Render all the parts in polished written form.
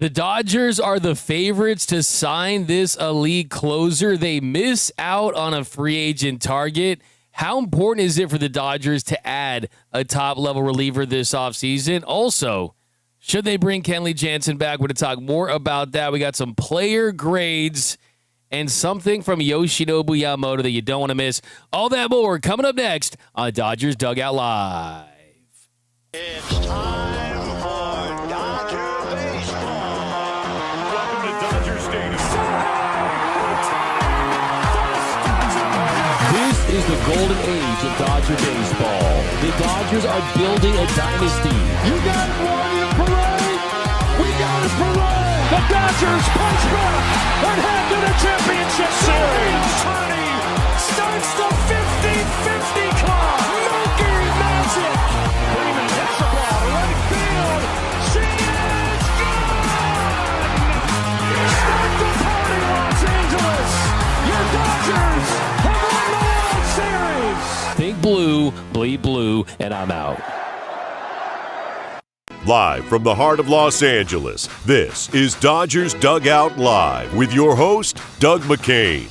The Dodgers are the favorites to sign this elite closer. They miss out on a free agent target. How important is it for the Dodgers to add a top-level reliever this offseason? Also, should they bring Kenley Jansen back? We're going to talk more about that. We got some player grades and something from Yoshinobu Yamamoto that you don't want to miss. All that more coming up next on Dodgers Dugout Live. It's time for Dodger baseball. Welcome to Dodger Stadium. This is the golden age of Dodger baseball. The Dodgers are building a dynasty. You got it, Warrior Parade! We got it, Parade! The Dodgers punch back and head to the championship series! Ohtani starts the 50-50 clock. Monkey magic. Freeman hits the ball to right field. She is gone! Start the party, Los Angeles! Your Dodgers have won the World Series! Think blue, bleed blue, and I'm out. Live from the heart of Los Angeles, this is Dodgers Dugout Live with your host, Doug McKain.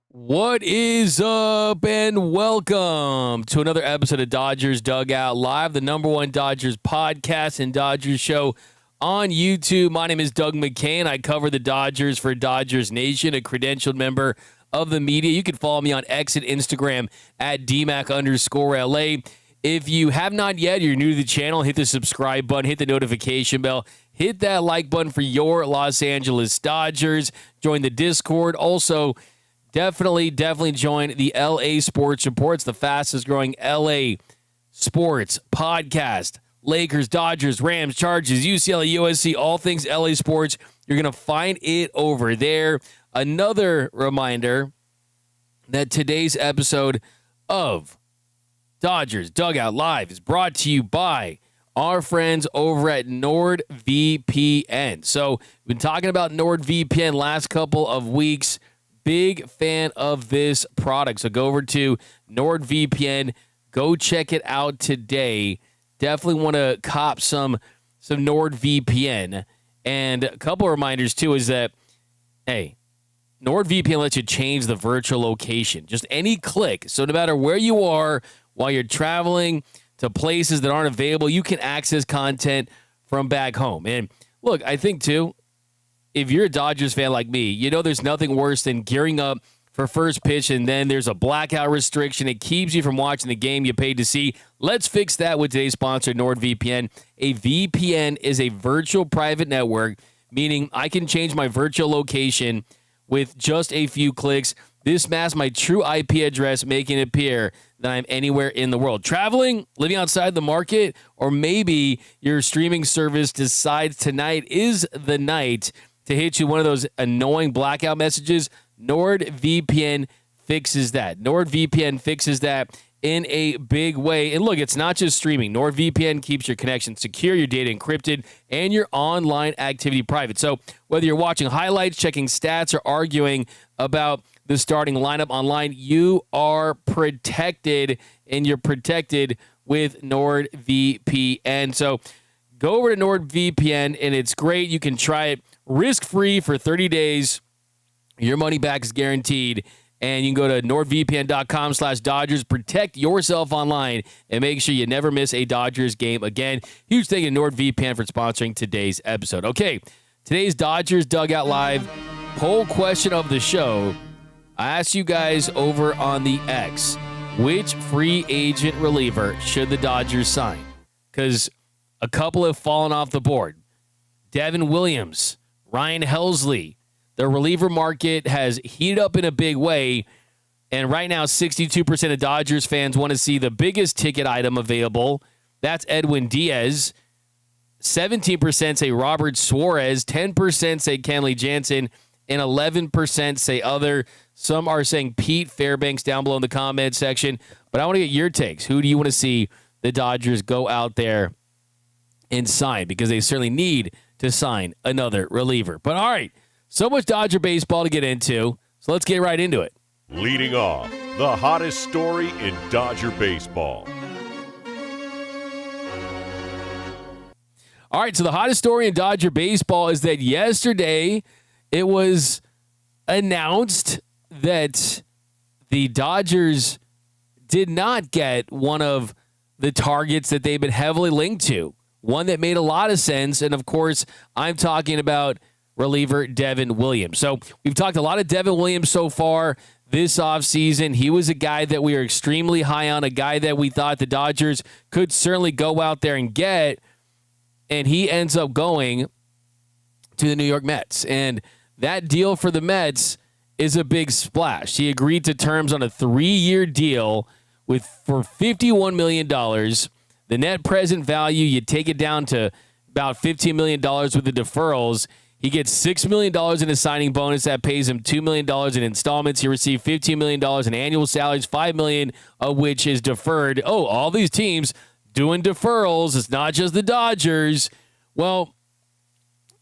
What is up, and welcome to another episode of Dodgers Dugout Live, the number one Dodgers podcast and Dodgers show on YouTube. My name is Doug McKain. I cover the Dodgers for Dodgers Nation, a credentialed member of the media. You can follow me on X and Instagram at DMAC_LA. If you have not yet, you're new to the channel, hit the subscribe button, hit the notification bell, hit that like button for your Los Angeles Dodgers. Join the Discord. Also, definitely join the LA Sports Report. It's the fastest growing LA sports podcast. Lakers, Dodgers, Rams, Chargers, UCLA, USC, all things LA sports. You're going to find it over there. Another reminder that today's episode of Dodgers Dugout Live is brought to you by our friends over at NordVPN. So we've been talking about NordVPN last couple of weeks. Big fan of this product. So go over to NordVPN. Go check it out today. Definitely want to cop some NordVPN. And a couple of reminders, too, is that, hey, NordVPN lets you change the virtual location. Just any click. So no matter where you are, while you're traveling to places that aren't available, you can access content from back home. And look, I think, too, if you're a Dodgers fan like me, you know there's nothing worse than gearing up for first pitch and then there's a blackout restriction. It keeps you from watching the game you paid to see. Let's fix that with today's sponsor, NordVPN. A VPN is a virtual private network, meaning I can change my virtual location with just a few clicks. This masks my true IP address, making it appear that I'm anywhere in the world. Traveling, living outside the market, or maybe your streaming service decides tonight is the night to hit you one of those annoying blackout messages. NordVPN fixes that. NordVPN fixes that in a big way. And look, it's not just streaming. NordVPN keeps your connection secure, your data encrypted, and your online activity private. So whether you're watching highlights, checking stats, or arguing about the starting lineup online, you are protected, and you're protected with NordVPN. So go over to NordVPN, and it's great. You can try it risk-free for 30 days. Your money back is guaranteed. And you can go to NordVPN.com/Dodgers. Protect yourself online and make sure you never miss a Dodgers game again. Huge thank you to NordVPN for sponsoring today's episode. Okay, today's Dodgers Dugout Live poll question of the show. I asked you guys over on the X, which free agent reliever should the Dodgers sign? Because a couple have fallen off the board. Devin Williams, Ryan Helsley. The reliever market has heated up in a big way, and right now 62% of Dodgers fans want to see the biggest ticket item available. That's Edwin Diaz. 17% say Robert Suarez, 10% say Kenley Jansen, and 11% say other. Some are saying Pete Fairbanks down below in the comment section, but I want to get your takes. Who do you want to see the Dodgers go out there and sign? Because they certainly need to sign another reliever. But all right, so much Dodger baseball to get into, so let's get right into it. Leading off, the hottest story in Dodger baseball. All right, so the hottest story in Dodger baseball is that yesterday it was announced that the Dodgers did not get one of the targets that they've been heavily linked to, one that made a lot of sense. And, of course, I'm talking about reliever Devin Williams. So we've talked a lot of Devin Williams so far this offseason. He was a guy that we are extremely high on, a guy that we thought the Dodgers could certainly go out there and get, and he ends up going to the New York Mets. And that deal for the Mets is a big splash. He agreed to terms on a 3-year deal for $51 million. The net present value, you take it down to about $15 million with the deferrals. He gets $6 million in a signing bonus. That pays him $2 million in installments. He received $15 million in annual salaries, $5 million of which is deferred. Oh, all these teams doing deferrals. It's not just the Dodgers. Well,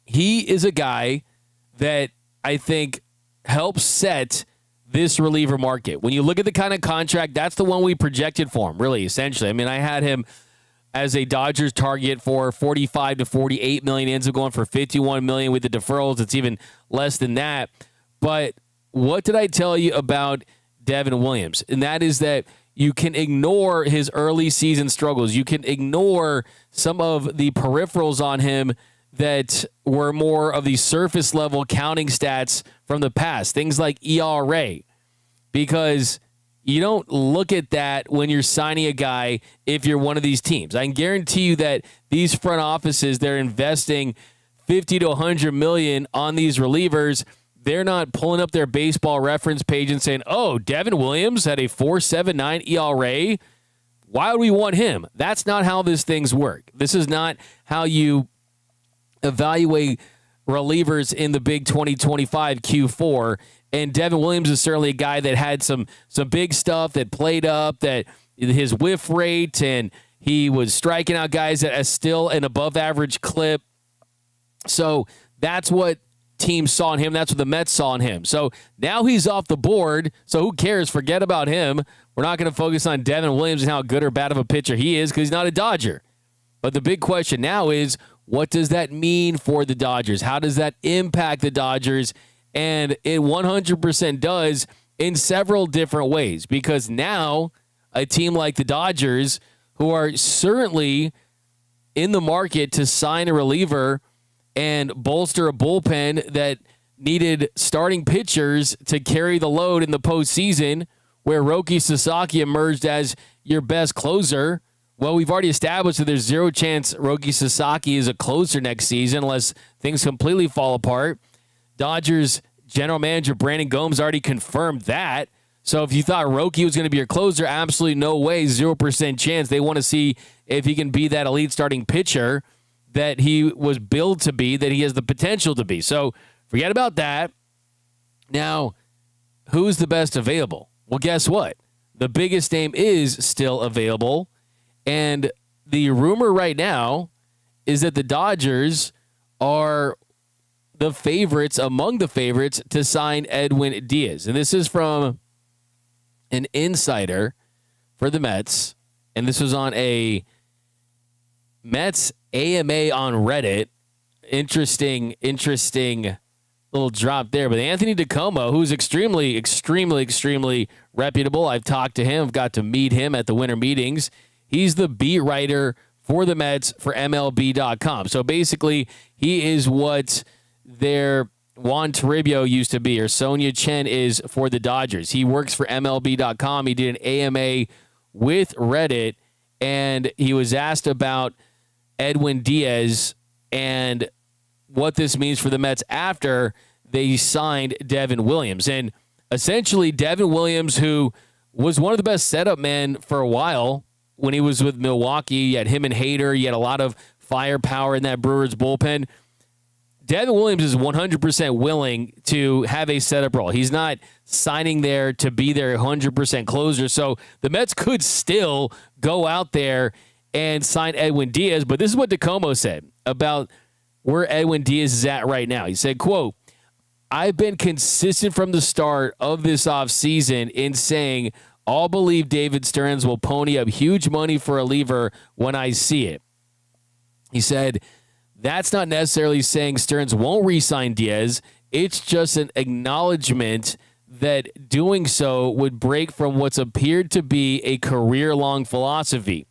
he is a guy that I think helps set this reliever market. When you look at the kind of contract, that's the one we projected for him, really, essentially. I mean, I had him as a Dodgers target for $45 to $48 million. Ends up going for $51 million with the deferrals. It's even less than that. But what did I tell you about Devin Williams? And that is that you can ignore his early season struggles. You can ignore some of the peripherals on him that were more of the surface level counting stats from the past, things like ERA, because you don't look at that when you're signing a guy if you're one of these teams. I can guarantee you that these front offices, they're investing $50 to $100 million on these relievers. They're not pulling up their baseball reference page and saying, oh, Devin Williams had a 4.79 ERA. Why would we want him? That's not how these things work. This is not how you evaluate relievers in the big 2025 Q4. And Devin Williams is certainly a guy that had some big stuff that played up, that his whiff rate, and he was striking out guys at a still an above average clip. So that's what teams saw in him. That's what the Mets saw in him. So now he's off the board. So who cares? Forget about him. We're not going to focus on Devin Williams and how good or bad of a pitcher he is because he's not a Dodger. But the big question now is, what does that mean for the Dodgers? How does that impact the Dodgers? And it 100% does in several different ways, because now a team like the Dodgers, who are certainly in the market to sign a reliever and bolster a bullpen that needed starting pitchers to carry the load in the postseason, where Roki Sasaki emerged as your best closer. Well, we've already established that there's zero chance Roki Sasaki is a closer next season unless things completely fall apart. Dodgers general manager Brandon Gomes already confirmed that. So if you thought Roki was going to be your closer, absolutely no way, 0% chance. They want to see if he can be that elite starting pitcher that he was billed to be, that he has the potential to be. So forget about that. Now, who's the best available? Well, guess what? The biggest name is still available. And the rumor right now is that the Dodgers are the favorites, among the favorites, to sign Edwin Diaz. And this is from an insider for the Mets. And this was on a Mets AMA on Reddit. Interesting little drop there. But Anthony DeComo, who's extremely reputable. I've talked to him. I've got to meet him at the winter meetings. He's the beat writer for the Mets for MLB.com. So basically, he is what their Juan Toribio used to be, or Sonia Chen is for the Dodgers. He works for MLB.com. He did an AMA with Reddit, and he was asked about Edwin Diaz and what this means for the Mets after they signed Devin Williams. And essentially, Devin Williams, who was one of the best setup men for a while, when he was with Milwaukee, you had him and Hader. You had a lot of firepower in that Brewers bullpen. Devin Williams is 100% willing to have a setup role. He's not signing there to be their 100% closer. So the Mets could still go out there and sign Edwin Diaz. But this is what DeComo said about where Edwin Diaz is at right now. He said, quote, "I've been consistent from the start of this offseason in saying all believe David Stearns will pony up huge money for a reliever when I see it." He said, That's not necessarily saying Stearns won't re-sign Diaz. It's just an acknowledgement that doing so would break from what's appeared to be a career-long philosophy.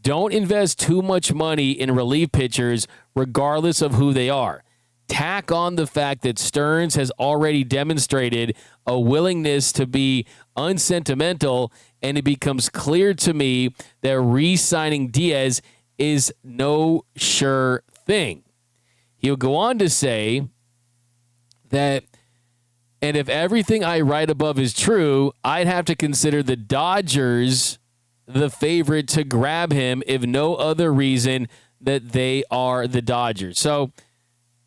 Don't invest too much money in relief pitchers regardless of who they are. Tack on the fact that Stearns has already demonstrated a willingness to be unsentimental, and it becomes clear to me that re-signing Diaz is no sure thing. He'll go on to say that, and if everything I write above is true, I'd have to consider the Dodgers the favorite to grab him, if no other reason that they are the Dodgers. So,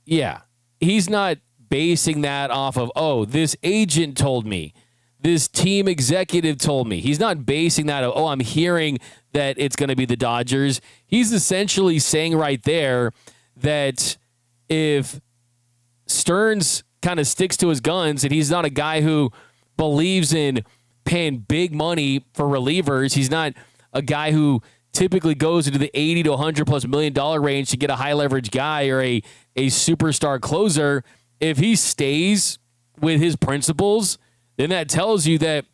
yeah, he's not basing that off of, oh, this agent told me, this team executive told me. He's not basing that, oh, I'm hearing that it's going to be the Dodgers. He's essentially saying right there that if Stearns kind of sticks to his guns and he's not a guy who believes in paying big money for relievers, he's not a guy who typically goes into the $80 to $100+ million range to get a high leverage guy or a superstar closer. If he stays with his principles, then that tells you that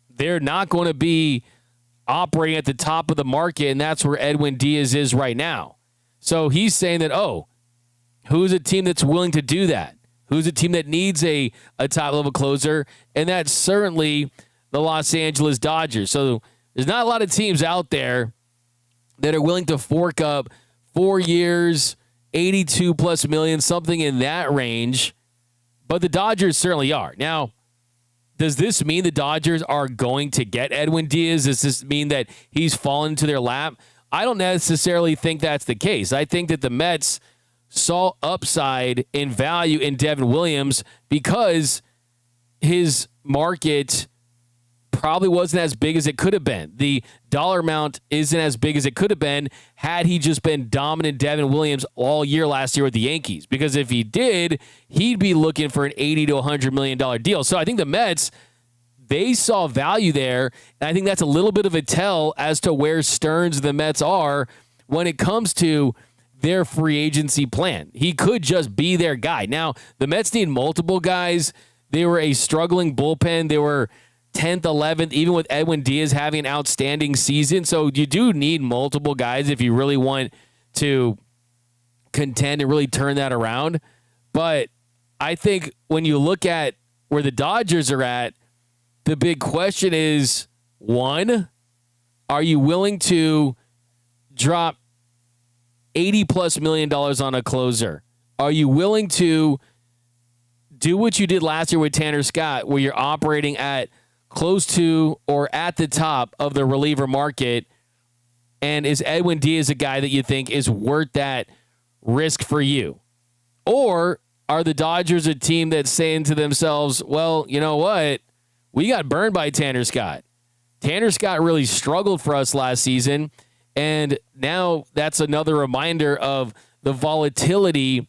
they're not going to be operating at the top of the market, and that's where Edwin Diaz is right now. So he's saying that, oh, who's a team that's willing to do that? Who's a team that needs a top-level closer? And that's certainly the Los Angeles Dodgers. So there's not a lot of teams out there that are willing to fork up 4 years, $82+ million, something in that range. But the Dodgers certainly are. Now, does this mean the Dodgers are going to get Edwin Diaz? Does this mean that he's fallen into their lap? I don't necessarily think that's the case. I think that the Mets saw upside in value in Devin Williams because his market probably wasn't as big as it could have been. The dollar amount isn't as big as it could have been had he just been dominant Devin Williams all year last year with the Yankees. Because if he did, he'd be looking for an $80 to $100 million deal. So I think the Mets, they saw value there, and I think that's a little bit of a tell as to where Stearns and the Mets are when it comes to their free agency plan. He could just be their guy. Now, the Mets need multiple guys. They were a struggling bullpen. They were 10th, 11th, even with Edwin Diaz having an outstanding season. So you do need multiple guys if you really want to contend and really turn that around. But I think when you look at where the Dodgers are at, the big question is, one, are you willing to drop $80+ million on a closer? Are you willing to do what you did last year with Tanner Scott, where you're operating at close to or at the top of the reliever market? And is Edwin Diaz a guy that you think is worth that risk for you? Or are the Dodgers a team that's saying to themselves, well, you know what? We got burned by Tanner Scott. Tanner Scott really struggled for us last season. And now that's another reminder of the volatility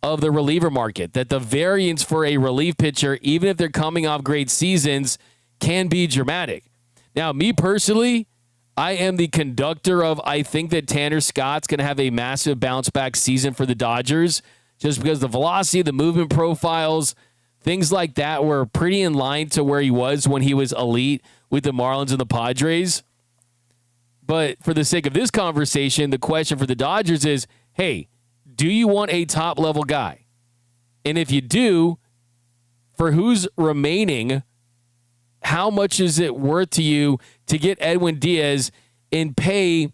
of the reliever market, that the variance for a relief pitcher, even if they're coming off great seasons, can be dramatic. Now, me personally, I am the conductor of, I think that Tanner Scott's going to have a massive bounce back season for the Dodgers, just because the velocity, the movement profiles, things like that were pretty in line to where he was when he was elite with the Marlins and the Padres. But for the sake of this conversation, the question for the Dodgers is, hey, do you want a top-level guy? And if you do, for who's remaining, how much is it worth to you to get Edwin Diaz and pay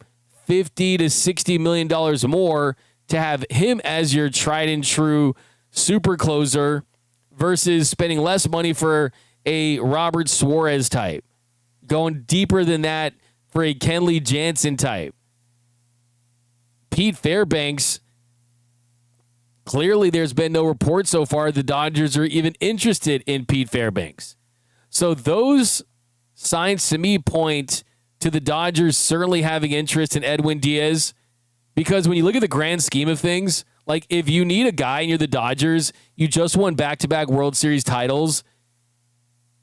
$50 to $60 million more to have him as your tried and true super closer versus spending less money for a Robert Suarez type, going deeper than that for a Kenley Jansen type? Pete Fairbanks, clearly there's been no report so far the Dodgers are even interested in Pete Fairbanks. So those signs to me point to the Dodgers certainly having interest in Edwin Diaz, because when you look at the grand scheme of things, like if you need a guy and you're the Dodgers, you just won back-to-back World Series titles,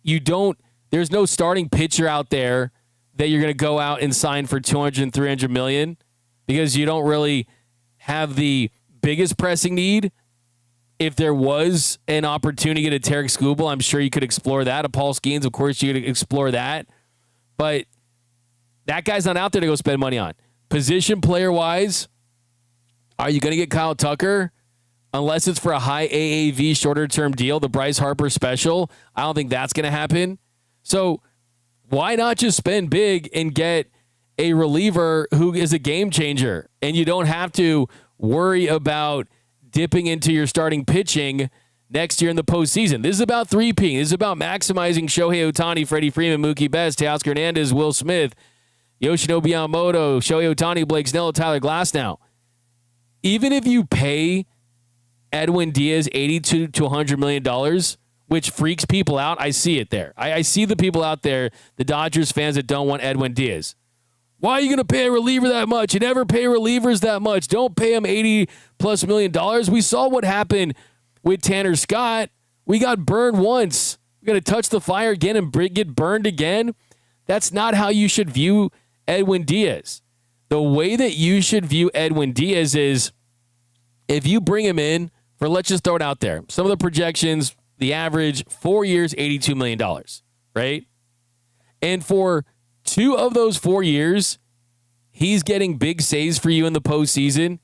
there's no starting pitcher out there that you're going to go out and sign for $200 and $300 million, because you don't really have the biggest pressing need, if there was an opportunity to get a Tarek Skubal, I'm sure you could explore that. A Paul Skeens, of course, you could explore that. But that guy's not out there to go spend money on. Position player-wise, are you going to get Kyle Tucker? Unless it's for a high AAV shorter-term deal, the Bryce Harper special, I don't think that's going to happen. So why not just spend big and get a reliever who is a game changer, and you don't have to worry about dipping into your starting pitching next year in the postseason? This is about three-peating. This is about maximizing Shohei Ohtani, Freddie Freeman, Mookie Betts, Teoscar Hernandez, Will Smith, Yoshinobu Yamamoto, Shohei Ohtani, Blake Snell, Tyler Glasnow. Even if you pay Edwin Diaz $82 to $100 million, which freaks people out, I see it there. I see the people out there, the Dodgers fans that don't want Edwin Diaz. Why are you going to pay a reliever that much? You never pay relievers that much. Don't pay him $80+ million. We saw what happened with Tanner Scott. We got burned once. We're going to touch the fire again and get burned again. That's not how you should view Edwin Diaz. The way that you should view Edwin Diaz is if you bring him in for, let's just throw it out there, some of the projections, the average, 4 years, $82 million, right? And for 2 of those 4 years, he's getting big saves for you in the postseason.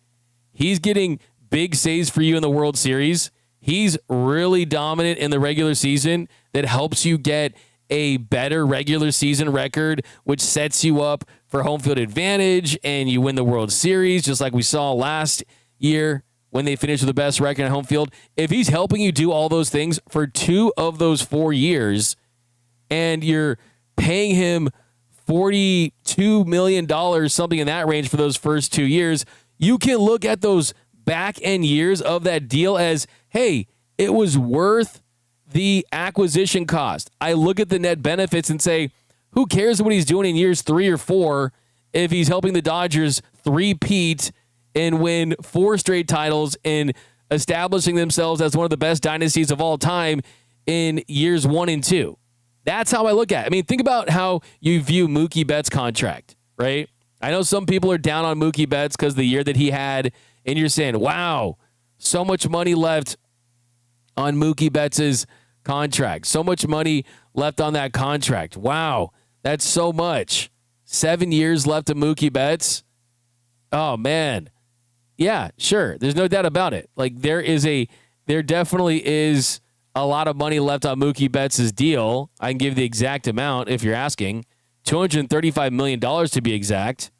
He's getting big saves for you in the World Series. He's really dominant in the regular season that helps you get a better regular season record, which sets you up for home field advantage, and you win the World Series, just like we saw last year when they finished with the best record at home field. If he's helping you do all those things for 2 of those 4 years, and you're paying him $42 million, something in that range for those first 2 years, you can look at those back end years of that deal as, hey, it was worth the acquisition cost. I look at the net benefits and say, who cares what he's doing in years 3 or 4 if he's helping the Dodgers three-peat and win 4 straight titles and establishing themselves as one of the best dynasties of all time in years 1 and 2. That's how I look at it. I mean, think about how you view Mookie Betts' contract, right? I know some people are down on Mookie Betts because of the year that he had, and you're saying, wow, so much money left on Mookie Betts' contract. So much money left on that contract. Wow, that's so much. 7 years left of Mookie Betts. Oh, man. Yeah, sure. There's no doubt about it. Like, there definitely is a lot of money left on Mookie Betts' deal. I can give the exact amount if you're asking. $235 million to be exact.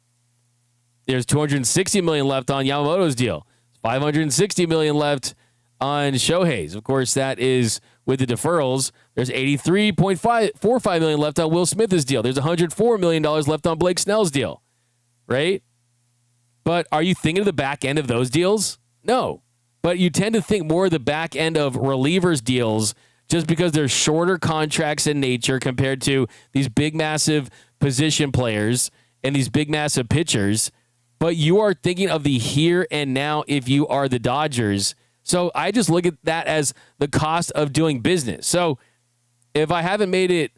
There's $260 million left on Yamamoto's deal. $560 million left on Shohei's. Of course, that is with the deferrals. There's $83.45 million left on Will Smith's deal. There's $104 million left on Blake Snell's deal, right? But are you thinking of the back end of those deals? No. But you tend to think more of the back end of relievers deals just because they're shorter contracts in nature compared to these big, massive position players and these big, massive pitchers. But you are thinking of the here and now if you are the Dodgers. So I just look at that as the cost of doing business. So if I haven't made it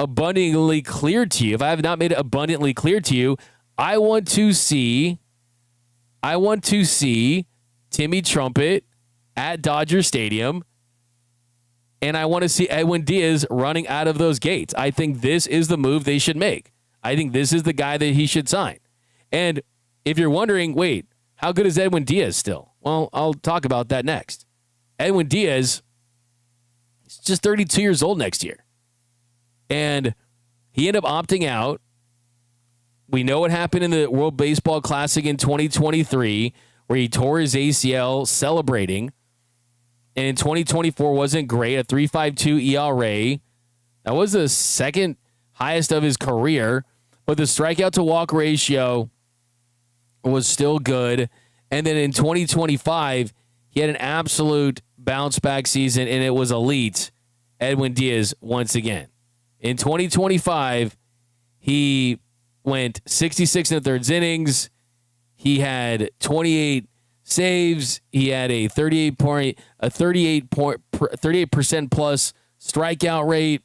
abundantly clear to you, if I have not made it abundantly clear to you, I want to see Timmy Trumpet at Dodger Stadium, and I want to see Edwin Diaz running out of those gates. I think this is the move they should make. I think this is the guy that he should sign. And if you're wondering, wait, how good is Edwin Diaz still? Well, I'll talk about that next. Edwin Diaz is just 32 years old next year. And he ended up opting out. We know what happened in the World Baseball Classic in 2023, where he tore his ACL celebrating. And in 2024 wasn't great, a 3.52 ERA. That was the second highest of his career, but the strikeout to walk ratio was still good. And then in 2025, he had an absolute bounce back season, and it was elite. Edwin Diaz once again. In 2025, he went 66 and a third innings. He had 28 saves. He had a 38% plus strikeout rate.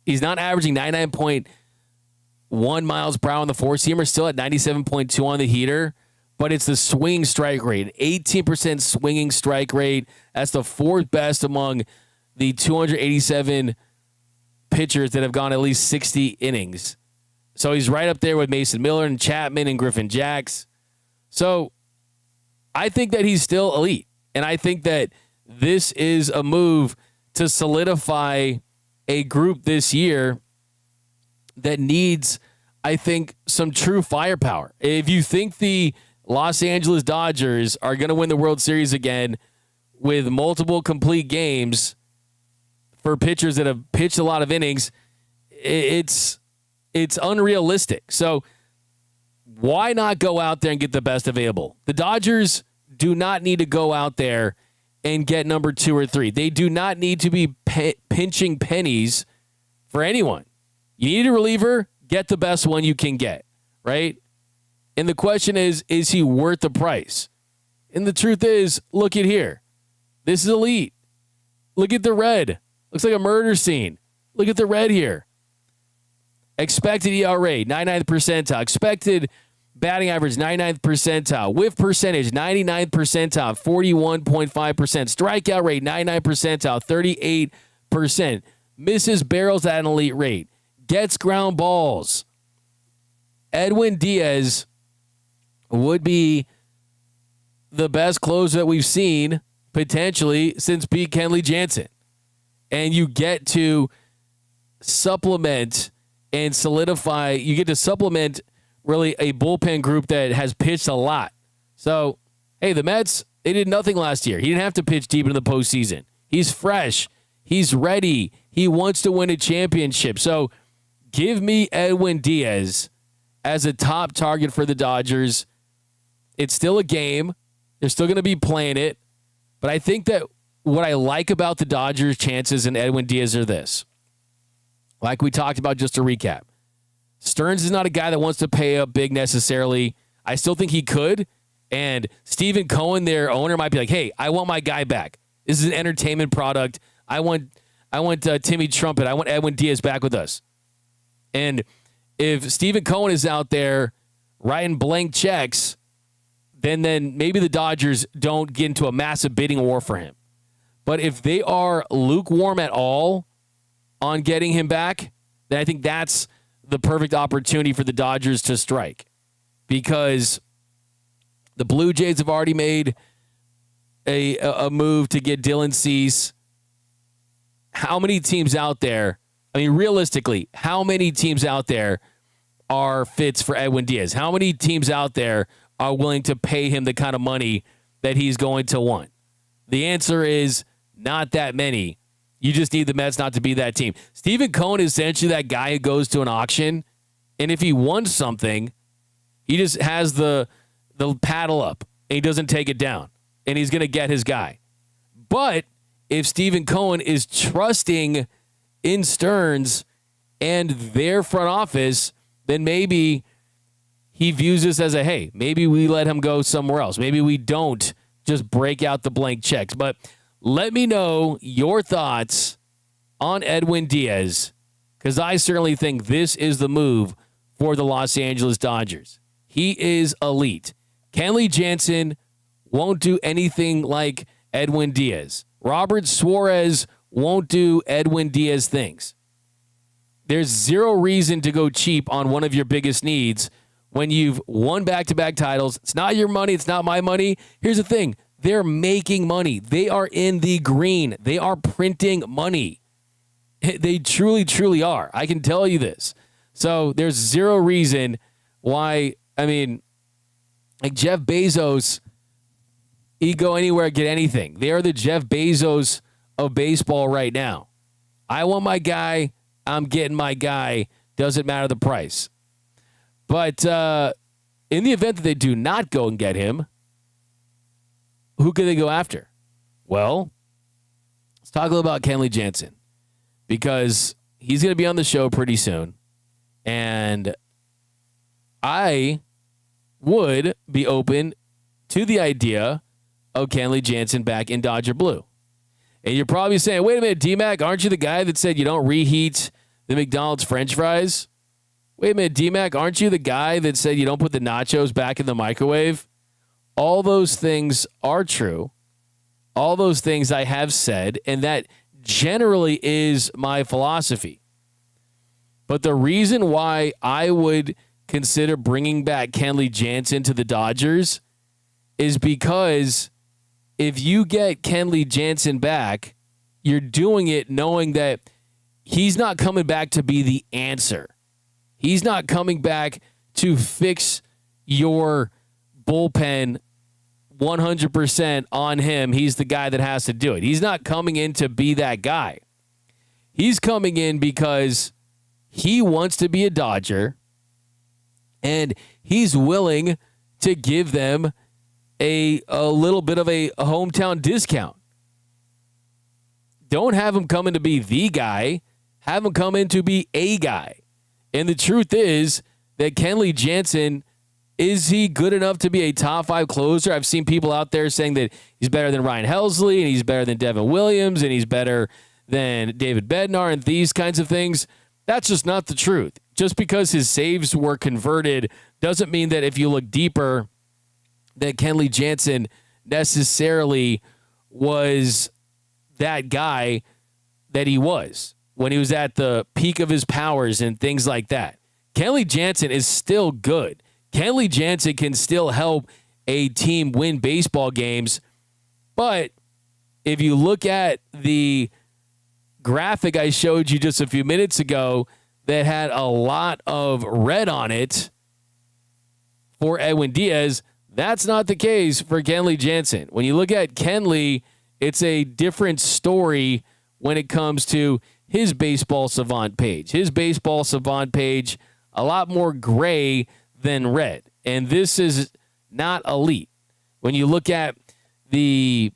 He's not averaging 99.1 miles per hour on the four-seamer, still at 97.2 on the heater. but it's the swinging strike rate. 18% swinging strike rate. That's the fourth best among the 287 pitchers that have gone at least 60 innings. So he's right up there with Mason Miller and Chapman and Griffin Jacks. So I think that he's still elite. And I think that this is a move to solidify a group this year that needs, I think, some true firepower. If you think the Los Angeles Dodgers are going to win the World Series again with multiple complete games for pitchers that have pitched a lot of innings, it's unrealistic. So why not go out there and get the best available? The Dodgers do not need to go out there and get number 2 or 3. They do not need to be pinching pennies for anyone. You need a reliever, get the best one you can get, right? And the question is he worth the price? And the truth is, look at here. This is elite. Look at the red. Looks like a murder scene. Look at the red here. Expected ERA, 99th percentile. Expected batting average, 99th percentile. Whiff percentage, 99th percentile, 41.5%. Strikeout rate, 99th percentile, 38%. Misses barrels at an elite rate. Gets ground balls. Edwin Diaz would be the best closer that we've seen, potentially, since Pete Kenley Jansen. And you get to supplement and solidify, you get to supplement really a bullpen group that has pitched a lot. So, hey, the Mets, they did nothing last year. He didn't have to pitch deep into the postseason. He's fresh. He's ready. He wants to win a championship. So, give me Edwin Diaz as a top target for the Dodgers. It's still a game. They're still going to be playing it. But I think that what I like about the Dodgers' chances in Edwin Diaz are this. Like we talked about, just to recap. Stearns is not a guy that wants to pay up big necessarily. I still think he could. And Stephen Cohen, their owner, might be like, hey, I want my guy back. This is an entertainment product. I want Timmy Trumpet. I want Edwin Diaz back with us. And if Stephen Cohen is out there writing blank checks, then maybe the Dodgers don't get into a massive bidding war for him. But if they are lukewarm at all on getting him back, then I think that's the perfect opportunity for the Dodgers to strike. Because the Blue Jays have already made a move to get Dylan Cease. How many teams out there, I mean, realistically, how many teams out there are fits for Edwin Diaz? How many teams out there are willing to pay him the kind of money that he's going to want? The answer is not that many. You just need the Mets not to be that team. Stephen Cohen is essentially that guy who goes to an auction, and if he wants something, he just has the paddle up, and he doesn't take it down, and he's going to get his guy. But if Stephen Cohen is trusting in Stearns and their front office, then maybe he views this as hey, maybe we let him go somewhere else. Maybe we don't just break out the blank checks. But let me know your thoughts on Edwin Diaz, because I certainly think this is the move for the Los Angeles Dodgers. He is elite. Kenley Jansen won't do anything like Edwin Diaz. Robert Suarez won't do Edwin Diaz things. There's zero reason to go cheap on one of your biggest needs when you've won back-to-back titles. It's not your money. It's not my money. Here's the thing. They're making money. They are in the green. They are printing money. They truly, truly are. I can tell you this. So there's zero reason why, like Jeff Bezos, he'd go anywhere, get anything. They are the Jeff Bezos of baseball right now. I want my guy. I'm getting my guy. Doesn't matter the price. But in the event that they do not go and get him, who could they go after? Well, let's talk a little about Kenley Jansen, because he's going to be on the show pretty soon. And I would be open to the idea of Kenley Jansen back in Dodger Blue. And you're probably saying, wait a minute, D-Mac, aren't you the guy that said you don't reheat the McDonald's French fries? Wait a minute, D-Mac, aren't you the guy that said you don't put the nachos back in the microwave? all those things are true. All those things I have said, and that generally is my philosophy. But the reason why I would consider bringing back Kenley Jansen to the Dodgers is because if you get Kenley Jansen back, you're doing it knowing that he's not coming back to be the answer. He's not coming back to fix your bullpen 100% on him. He's the guy that has to do it. He's not coming in to be that guy. He's coming in because he wants to be a Dodger, and he's willing to give them a little bit of a hometown discount. Don't have him come in to be the guy. Have him come in to be a guy. And the truth is that Kenley Jansen, is he good enough to be a top 5 closer? I've seen people out there saying that he's better than Ryan Helsley, and he's better than Devin Williams, and he's better than David Bednar, and these kinds of things. That's just not the truth. Just because his saves were converted doesn't mean that if you look deeper, that Kenley Jansen necessarily was that guy that he was when he was at the peak of his powers and things like that. Kenley Jansen is still good. Kenley Jansen can still help a team win baseball games. But if you look at the graphic I showed you just a few minutes ago that had a lot of red on it for Edwin Diaz, that's not the case for Kenley Jansen. When you look at Kenley, it's a different story when it comes to his baseball savant page. His baseball savant page, a lot more gray than red. And this is not elite. When you look at the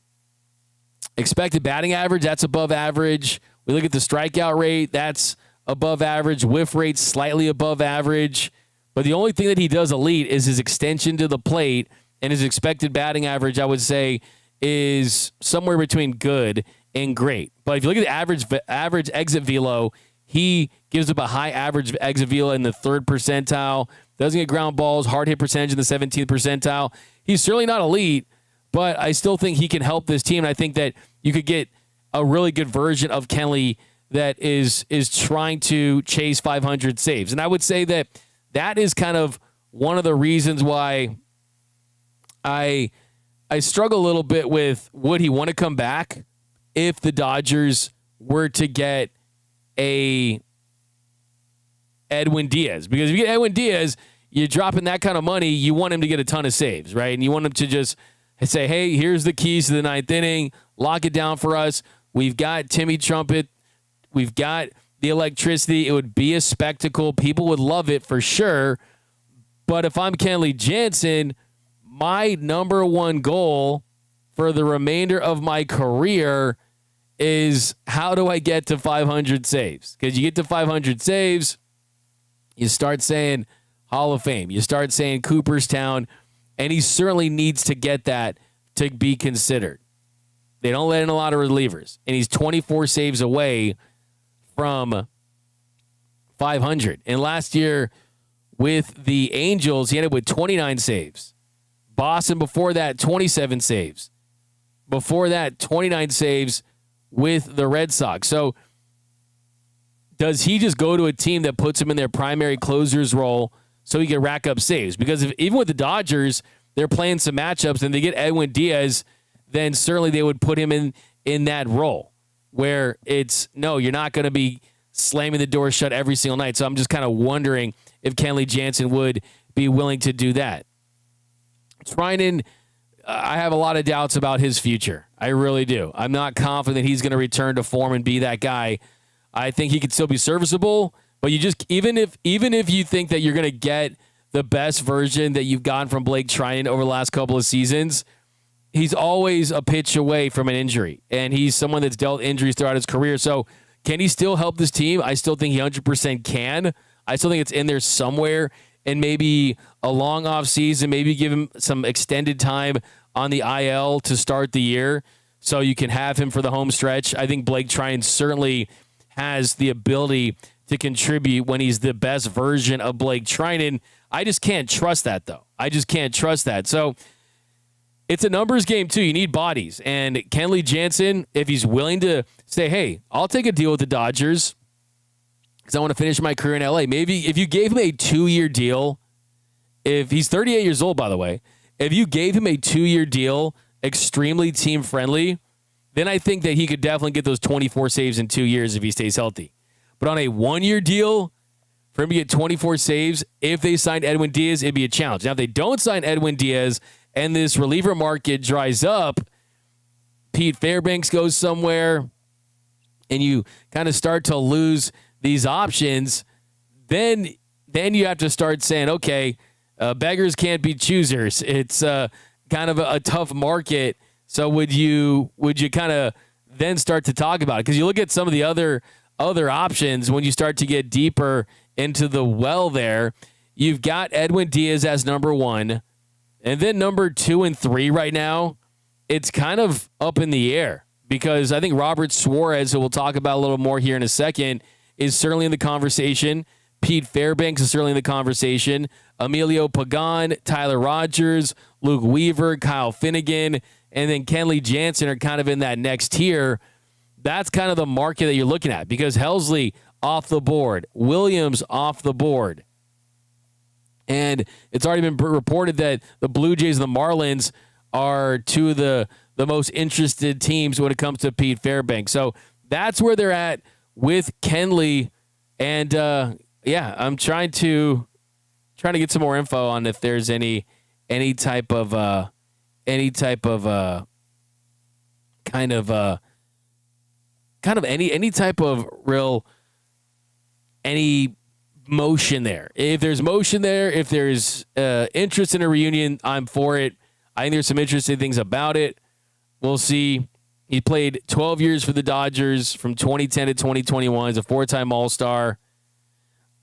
expected batting average, that's above average. We look at the strikeout rate, that's above average. Whiff rate, slightly above average. But the only thing that he does elite is his extension to the plate, and his expected batting average, I would say, is somewhere between good and great. But if you look at the average exit velo, he gives up a high average exit velo in the 3rd percentile, doesn't get ground balls, hard hit percentage in the 17th percentile. He's certainly not elite, but I still think he can help this team. And I think that you could get a really good version of Kenley that is trying to chase 500 saves. And I would say that is kind of one of the reasons why I struggle a little bit with, would he want to come back if the Dodgers were to get a Edwin Diaz? Because if you get Edwin Diaz, you're dropping that kind of money, you want him to get a ton of saves, right? And you want him to just say, hey, here's the keys to the 9th inning, lock it down for us. We've got Timmy Trumpet. We've got the electricity. It would be a spectacle. People would love it for sure. But if I'm Kenley Jansen, my number one goal for the remainder of my career is, how do I get to 500 saves? Because you get to 500 saves, you start saying Hall of Fame. You start saying Cooperstown, and he certainly needs to get that to be considered. They don't let in a lot of relievers, and he's 24 saves away from 500. And last year with the Angels, he ended with 29 saves. Boston before that, 27 saves. Before that, 29 saves with the Red Sox. So does he just go to a team that puts him in their primary closer's role so he can rack up saves? Because even with the Dodgers, they're playing some matchups and they get Edwin Diaz, then certainly they would put him in that role where it's, no, you're not going to be slamming the door shut every single night. So I'm just kind of wondering if Kenley Jansen would be willing to do that. Treinen, I have a lot of doubts about his future. I really do. I'm not confident he's going to return to form and be that guy. I think he could still be serviceable, but you just, even if you think that you're going to get the best version that you've gotten from Blake Treinen over the last couple of seasons, he's always a pitch away from an injury, and he's someone that's dealt injuries throughout his career. So can he still help this team? I still think he 100% can. I still think it's in there somewhere, and maybe a long off season, maybe give him some extended time on the IL to start the year so you can have him for the home stretch. I think Blake Treinen certainly has the ability to contribute when he's the best version of Blake Treinen. I just can't trust that, though. I just can't trust that. So it's a numbers game too. You need bodies. And Kenley Jansen, if he's willing to say, hey, I'll take a deal with the Dodgers because I want to finish my career in LA. Maybe if you gave him a 2-year deal, if he's 38 years old, by the way, if you gave him a 2-year deal, extremely team friendly, then I think that he could definitely get those 24 saves in 2 years if he stays healthy. But on a 1-year deal, for him to get 24 saves, if they signed Edwin Diaz, it'd be a challenge. Now, if they don't sign Edwin Diaz and this reliever market dries up, Pete Fairbanks goes somewhere, and you kind of start to lose these options, then you have to start saying, okay, beggars can't be choosers. It's kind of a tough market. So would you kind of then start to talk about it? Because you look at some of the other options when you start to get deeper into the well there. You've got Edwin Diaz as number 1. And then number 2 and 3 right now, it's kind of up in the air because I think Robert Suarez, who we'll talk about a little more here in a second, is certainly in the conversation. Pete Fairbanks is certainly in the conversation. Emilio Pagan, Tyler Rogers, Luke Weaver, Kyle Finnegan, and then Kenley Jansen are kind of in that next tier. That's kind of the market that you're looking at because Helsley off the board, Williams off the board. And it's already been reported that the Blue Jays and the Marlins are two of the most interested teams when it comes to Pete Fairbanks. So that's where they're at with Kenley. And I'm trying to get some more info on if there's any type of real any motion there. If there's motion there, if there's interest in a reunion, I'm for it. I think there's some interesting things about it. We'll see. He played 12 years for the Dodgers from 2010 to 2021. He's a 4-time All-Star.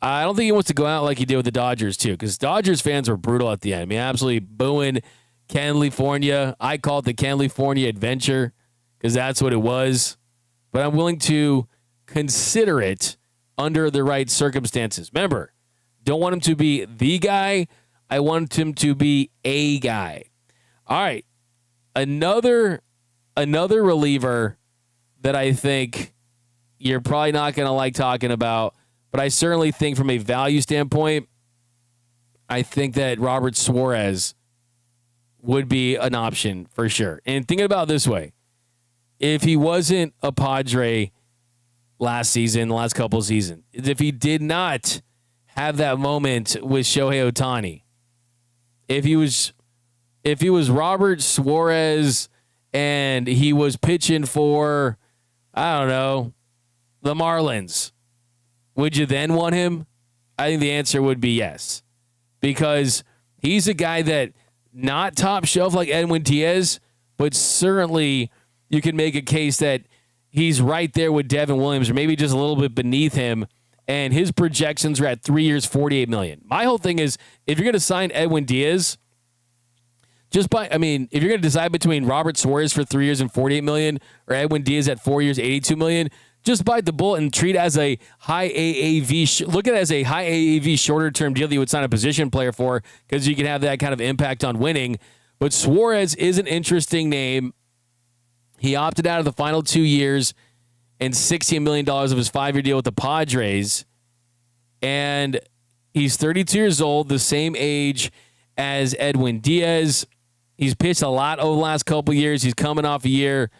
I don't think he wants to go out like he did with the Dodgers, too, because Dodgers fans were brutal at the end. I mean, absolutely booing California. I call it the California adventure because that's what it was. But I'm willing to consider it under the right circumstances. Remember, don't want him to be the guy. I want him to be a guy. All right. Another reliever that I think you're probably not going to like talking about, but I certainly think from a value standpoint, I think that Robert Suarez would be an option for sure. And thinking about it this way, if he wasn't a Padre last season, the last couple of seasons, if he did not have that moment with Shohei Ohtani, if he was Robert Suarez and he was pitching for, I don't know, the Marlins, would you then want him? I think the answer would be yes, because he's a guy that not top shelf like Edwin Diaz, but certainly you can make a case that he's right there with Devin Williams or maybe just a little bit beneath him, and his projections are at 3 years, $48 million. My whole thing is if you're going to sign Edwin Diaz, if you're going to decide between Robert Suarez for 3 years and $48 million or Edwin Diaz at 4 years, $82 million, just bite the bullet and treat it as a high AAV. Look at it as a high AAV shorter-term deal that you would sign a position player for because you can have that kind of impact on winning. But Suarez is an interesting name. He opted out of the final 2 years and $16 million of his 5-year deal with the Padres. And he's 32 years old, the same age as Edwin Diaz. He's pitched a lot over the last couple of years. He's coming off a year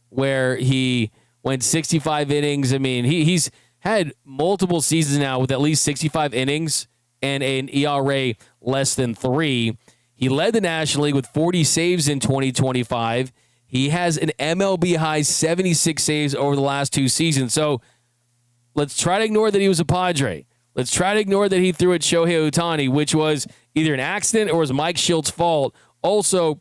where he went 65 innings. I mean, he's had multiple seasons now with at least 65 innings and an ERA less than 3. He led the National League with 40 saves in 2025. He has an MLB high 76 saves over the last 2 seasons. So let's try to ignore that he was a Padre. Let's try to ignore that he threw at Shohei Ohtani, which was either an accident or was Mike Shilt's fault. Also,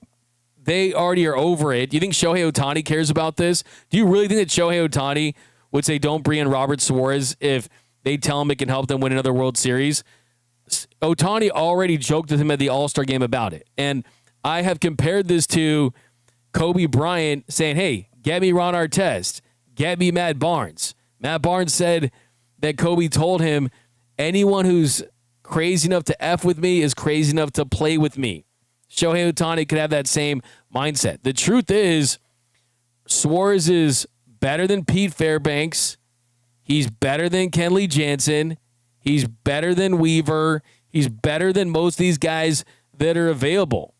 they already are over it. Do you think Shohei Ohtani cares about this? Do you really think that Shohei Ohtani would say don't bring in Robert Suarez if they tell him it can help them win another World Series? Ohtani already joked with him at the All-Star game about it. And I have compared this to Kobe Bryant saying, hey, get me Ron Artest, get me Matt Barnes. Matt Barnes said that Kobe told him, anyone who's crazy enough to F with me is crazy enough to play with me. Shohei Ohtani could have that same mindset. The truth is, Suarez is better than Pete Fairbanks. He's better than Kenley Jansen. He's better than Weaver. He's better than most of these guys that are available.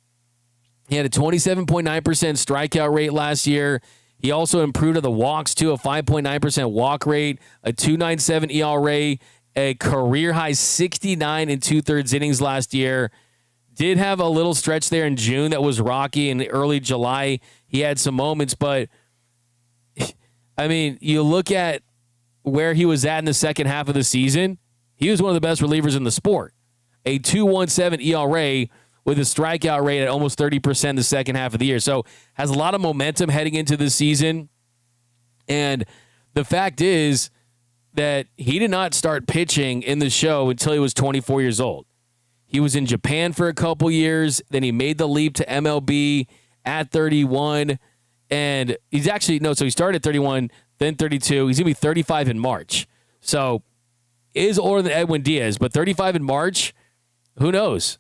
He had a 27.9% strikeout rate last year. He also improved on the walks, too, a 5.9% walk rate, a 2.97 ERA, a career-high 69 and two-thirds innings last year. Did have a little stretch there in June that was rocky. In early July, he had some moments. But, I mean, you look at where he was at in the second half of the season, he was one of the best relievers in the sport. A 2.17 ERA with a strikeout rate at almost 30% the second half of the year. So has a lot of momentum heading into the season. And the fact is that he did not start pitching in the show until he was 24 years old. He was in Japan for a couple years. Then he made the leap to MLB at 31. And he's actually, no, so he started at 31, then 32. He's going to be 35 in March. So is older than Edwin Diaz, but 35 in March, who knows?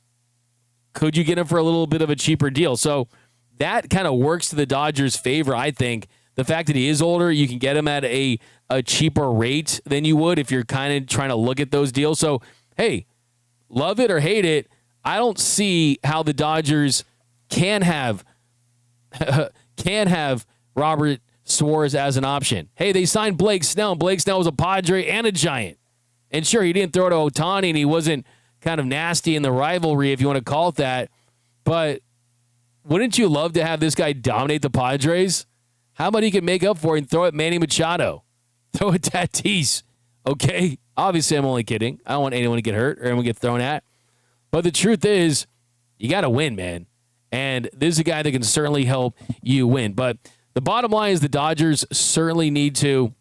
Could you get him for a little bit of a cheaper deal? So that kind of works to the Dodgers' favor, I think. The fact that he is older, you can get him at a cheaper rate than you would if you're kind of trying to look at those deals. So, hey, love it or hate it, I don't see how the Dodgers can have Robert Suarez as an option. Hey, they signed Blake Snell, and Blake Snell was a Padre and a Giant. And sure, he didn't throw to Ohtani, and he wasn't kind of nasty in the rivalry, if you want to call it that. But wouldn't you love to have this guy dominate the Padres? How about he can make up for it and throw at Manny Machado? Throw at Tatis. Okay? Obviously, I'm only kidding. I don't want anyone to get hurt or anyone to get thrown at. But the truth is, you got to win, man. And this is a guy that can certainly help you win. But the bottom line is the Dodgers certainly need to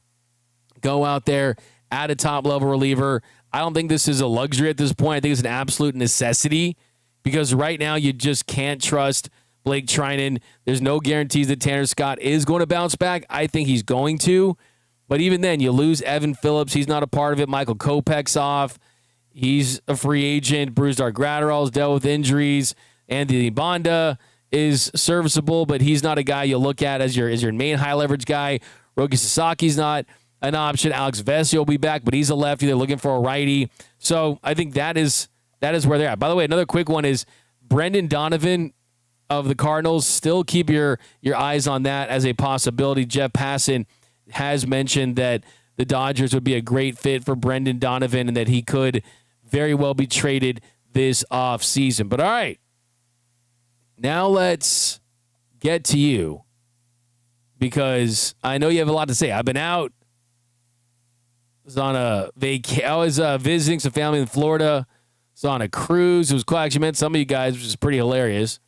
go out there, add a top-level reliever. I don't think this is a luxury at this point. I think it's an absolute necessity because right now you just can't trust Blake Trinan. There's no guarantees that Tanner Scott is going to bounce back. I think he's going to. But even then, you lose Evan Phillips. He's not a part of it. Michael Kopech's off. He's a free agent. Brusdar Graterol's dealt with injuries. Anthony Banda is serviceable, but he's not a guy you look at as your main high-leverage guy. Roki Sasaki's not an option. Alex Vesio will be back, but he's a lefty. They're looking for a righty. So I think that is where they're at. By the way, another quick one is Brendan Donovan of the Cardinals. Still keep your eyes on that as a possibility. Jeff Passan has mentioned that the Dodgers would be a great fit for Brendan Donovan and that he could very well be traded this offseason. But all right, now let's get to you because I know you have a lot to say. I've been out. I was on a vacation. I was visiting some family in Florida. I was on a cruise. It was cool. I actually met some of you guys, which is pretty hilarious.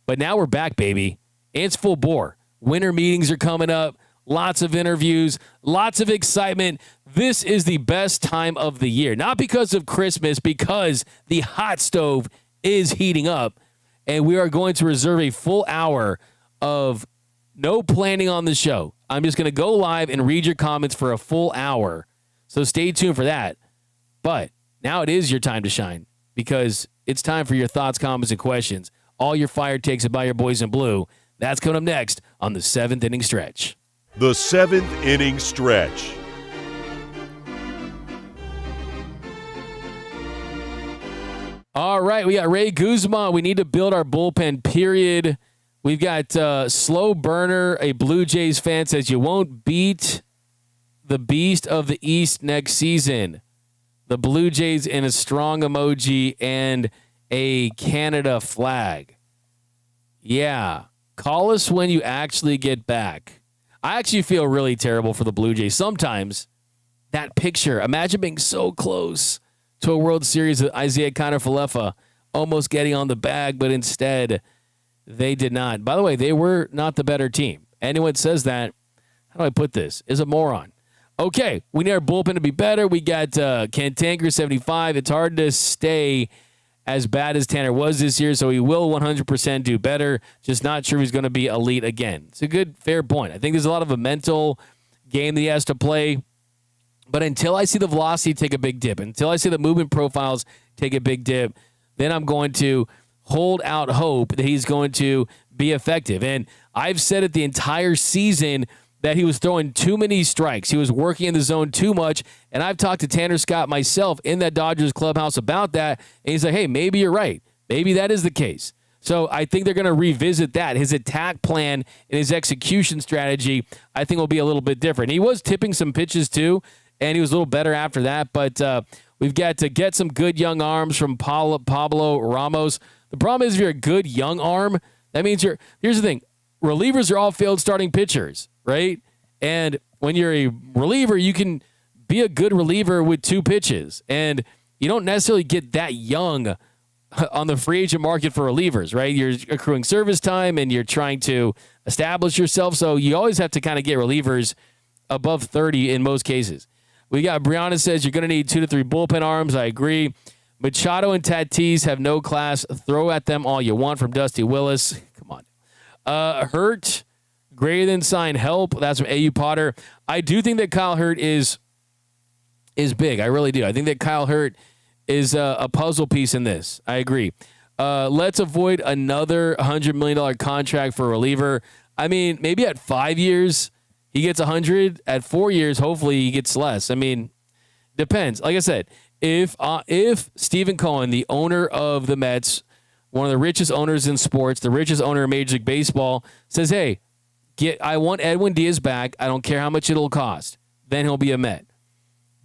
But now we're back, baby. And it's full bore. Winter meetings are coming up. Lots of interviews. Lots of excitement. This is the best time of the year. Not because of Christmas, because the hot stove is heating up. And we are going to reserve a full hour of no planning on the show. I'm just going to go live and read your comments for a full hour. So stay tuned for that. But now it is your time to shine because it's time for your thoughts, comments, and questions. All your fire takes about your boys in blue. That's coming up next on the 7th inning stretch. The 7th inning stretch. All right, we got Ray Guzman. We need to build our bullpen, period. We've got Slow Burner, a Blue Jays fan, says you won't beat the beast of the East next season. The Blue Jays in a strong emoji and a Canada flag. Yeah. Call us when you actually get back. I actually feel really terrible for the Blue Jays. Sometimes that picture, imagine being so close to a World Series with Isaiah Kiner-Falefa almost getting on the bag, but instead they did not. By the way, they were not the better team. Anyone says that, how do I put this, is a moron. Okay, we need our bullpen to be better. We got Ken Tanker, 75. It's hard to stay as bad as Tanner was this year, so he will 100% do better. Just not sure he's going to be elite again. It's a good, fair point. I think there's a lot of a mental game that he has to play. But until I see the velocity take a big dip, until I see the movement profiles take a big dip, then I'm going to hold out hope that he's going to be effective. And I've said it the entire season that he was throwing too many strikes. He was working in the zone too much. And I've talked to Tanner Scott myself in that Dodgers clubhouse about that. And he's like, hey, maybe you're right. Maybe that is the case. So I think they're going to revisit that. His attack plan and his execution strategy, I think, will be a little bit different. He was tipping some pitches too, and he was a little better after that. But we've got to get some good young arms from Pablo Ramos. The problem is if you're a good young arm, that means here's the thing. Relievers are all failed starting pitchers, right? And when you're a reliever, you can be a good reliever with 2 pitches. And you don't necessarily get that young on the free agent market for relievers, right? You're accruing service time and you're trying to establish yourself. So you always have to kind of get relievers above 30 in most cases. We got Brianna says you're going to need 2 to 3 bullpen arms. I agree. Machado and Tatis have no class. Throw at them all you want from Dusty Willis. Come on. Hurt, greater than sign help. That's from AU Potter. I do think that Kyle Hurt is big. I really do. I think that Kyle Hurt is a puzzle piece in this. I agree. Let's avoid another $100 million contract for a reliever. I mean, maybe at 5 years he gets 100. At 4 years, hopefully he gets less. I mean, depends. Like I said, if Stephen Cohen, the owner of the Mets, one of the richest owners in sports, the richest owner of Major League Baseball, says, hey, I want Edwin Diaz back. I don't care how much it'll cost. Then he'll be a Met.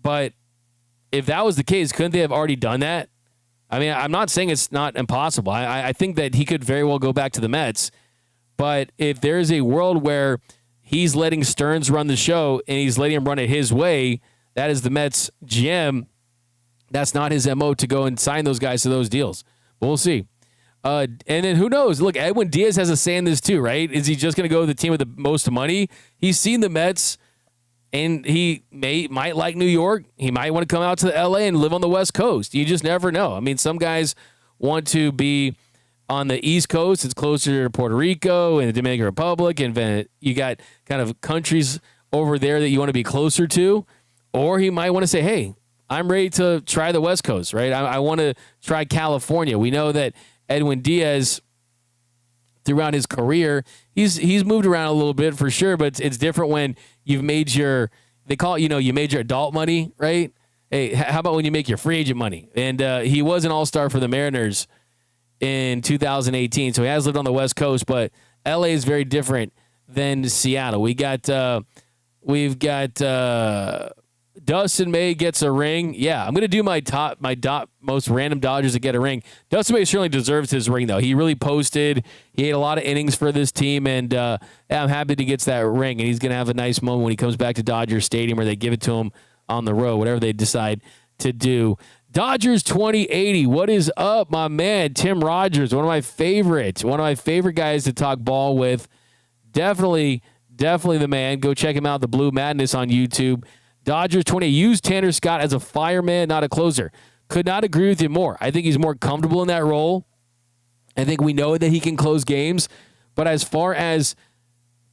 But if that was the case, couldn't they have already done that? I mean, I'm not saying it's not impossible. I think that he could very well go back to the Mets. But if there is a world where he's letting Stearns run the show and he's letting him run it his way, that is the Mets GM. That's not his MO to go and sign those guys to those deals. But we'll see. And then who knows? Look, Edwin Diaz has a say in this too, right? Is he just going to go with the team with the most money? He's seen the Mets. And he might like New York. He might want to come out to L.A. and live on the West Coast. You just never know. I mean, some guys want to be on the East Coast. It's closer to Puerto Rico and the Dominican Republic. And you got kind of countries over there that you want to be closer to. Or he might want to say, hey, I'm ready to try the West Coast, right? I want to try California. We know that Edwin Diaz, throughout his career, he's moved around a little bit for sure, but it's different when you've made they call it, you made your adult money, right? Hey, how about when you make your free agent money? And he was an all-star for the Mariners in 2018, so he has lived on the West Coast, but LA is very different than Seattle. We've got Dustin May gets a ring. Yeah, I'm going to do my most random Dodgers to get a ring. Dustin May certainly deserves his ring, though. He really posted. He ate a lot of innings for this team, and I'm happy that he gets that ring, and he's going to have a nice moment when he comes back to Dodger Stadium where they give it to him on the road, whatever they decide to do. Dodgers 2080. What is up, my man? Tim Rogers, one of my favorite guys to talk ball with. Definitely the man. Go check him out, the Blue Madness on YouTube. Dodgers 20. Use Tanner Scott as a fireman, not a closer. Could not agree with you more. I think he's more comfortable in that role. I think we know that he can close games. But as far as